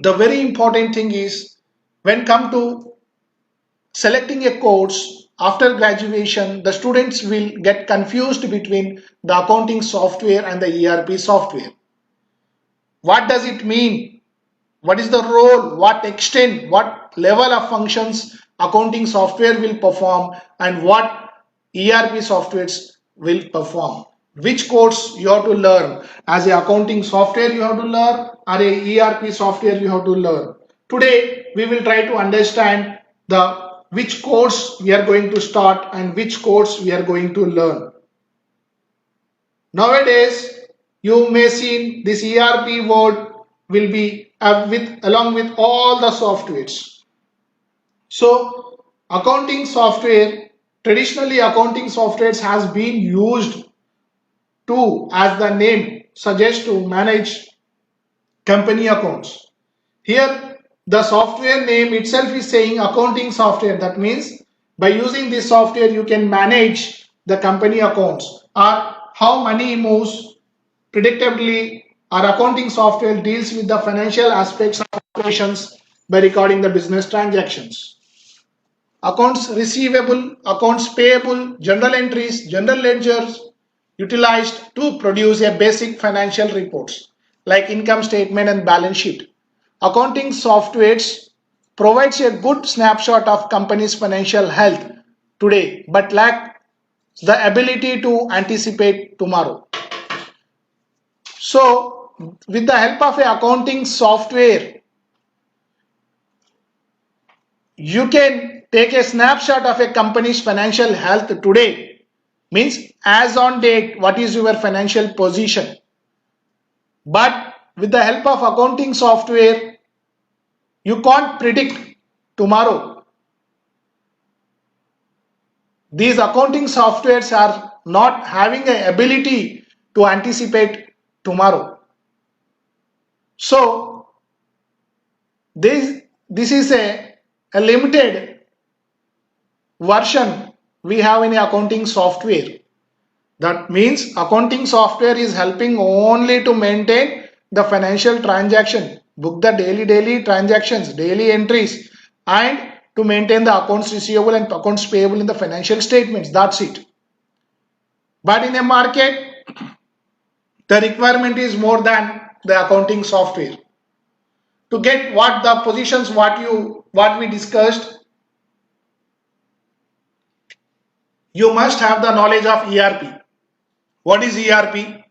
the very important thing is when come to selecting a course after graduation, the students will get confused between the accounting software and the ERP software. What does it mean? What is the role, what extent, what level of functions accounting software will perform, and what ERP softwares will perform? Which course you have to learn? As a accounting software you have to learn, or a ERP software you have to learn? Today we will try to understand the which course we are going to start and which course we are going to learn. Nowadays, you may see this ERP word will be along with all the softwares. So, accounting software, traditionally accounting softwares has been used to, as the name suggests, to manage company accounts. Here, the software name itself is saying accounting software. That means by using this software, you can manage the company accounts or how money moves predictably. Our accounting software deals with the financial aspects of operations by recording the business transactions. Accounts receivable, accounts payable, journal entries, general ledgers utilized to produce a basic financial reports like income statement and balance sheet. Accounting softwares provides a good snapshot of company's financial health today but lack the ability to anticipate tomorrow. So, with the help of a accounting software, you can take a snapshot of a company's financial health today. Means as on date, what is your financial position? But with the help of accounting software, you can't predict tomorrow. These accounting softwares are not having an ability to anticipate tomorrow. So this is a limited version we have in accounting software. That means accounting software is helping only to maintain the financial transaction, book the daily transactions, daily entries, and to maintain the accounts receivable and accounts payable in the financial statements. That's it. But in a market, the requirement is more than the accounting software. To get what the positions what we discussed, you must have the knowledge of ERP. What is ERP?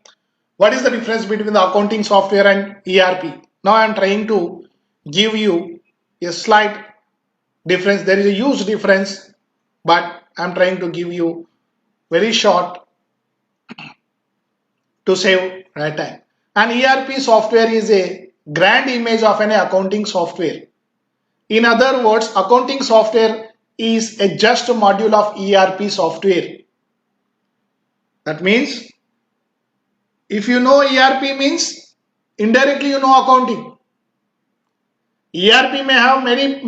What is the difference between the accounting software and ERP? Now I am trying to give you a slight difference. There is a huge difference, but I am trying to give you very short to save time. An ERP software is a grand image of an accounting software. In other words, accounting software is just a module of ERP software. That means if you know ERP means indirectly you know accounting. ERP may have many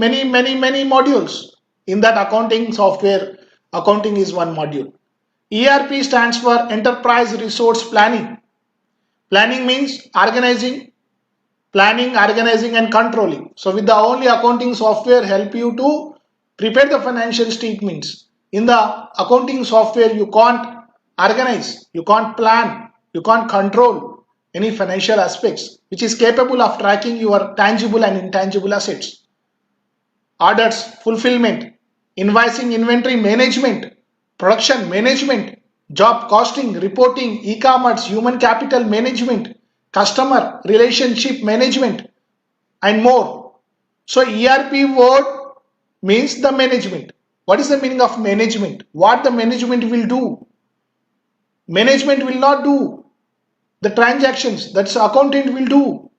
modules. In that accounting software, accounting is one module. ERP stands for Enterprise Resource Planning. Planning means organizing, and controlling. So with the only accounting software help you to prepare the financial statements. In the accounting software, you can't organize, you can't plan, you can't control any financial aspects, which is capable of tracking your tangible and intangible assets. Orders, fulfillment, invoicing, inventory management, production management, job costing, reporting, e-commerce, human capital management, customer relationship management, and more. So ERP word means the management. What is the meaning of management? What the management will do? Management will not do the transactions. That's accountant will do.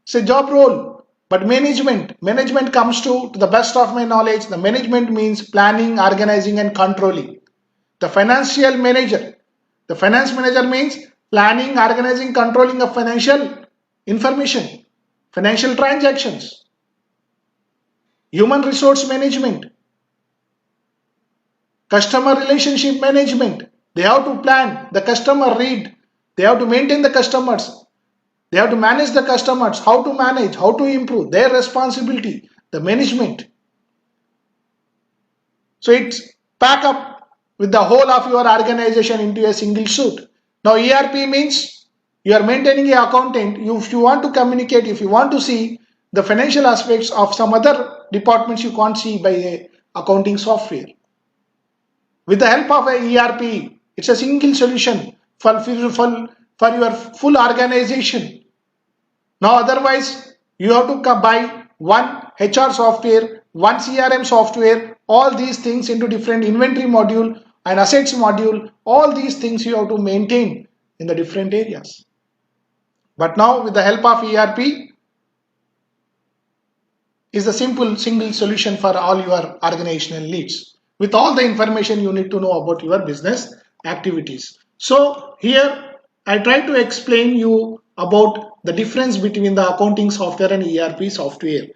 It's a job role. But management comes to the best of my knowledge, the management means planning, organizing, and controlling. The financial manager. The finance manager means planning, organizing, controlling of financial information, financial transactions. Human resource management, customer relationship management. They have to plan the customer read. They have to maintain the customers. They have to manage the customers, how to manage, how to improve, their responsibility, the management. So it's pack up with the whole of your organization into a single suite. Now ERP means you are maintaining a accountant. If you want to communicate, if you want to see the financial aspects of some other departments you can't see by a accounting software. With the help of a ERP, it's a single solution for your full organization. Now otherwise you have to buy one HR software, one CRM software, all these things into different inventory module and assets module, all these things you have to maintain in the different areas. But now with the help of ERP is a simple single solution for all your organizational needs with all the information you need to know about your business activities. So here I try to explain you about the difference between the accounting software and ERP software.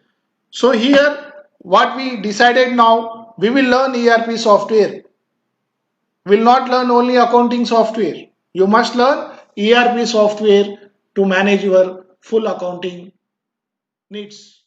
So here what we decided, now we will learn ERP software. We will not learn only accounting software. You must learn ERP software to manage your full accounting needs.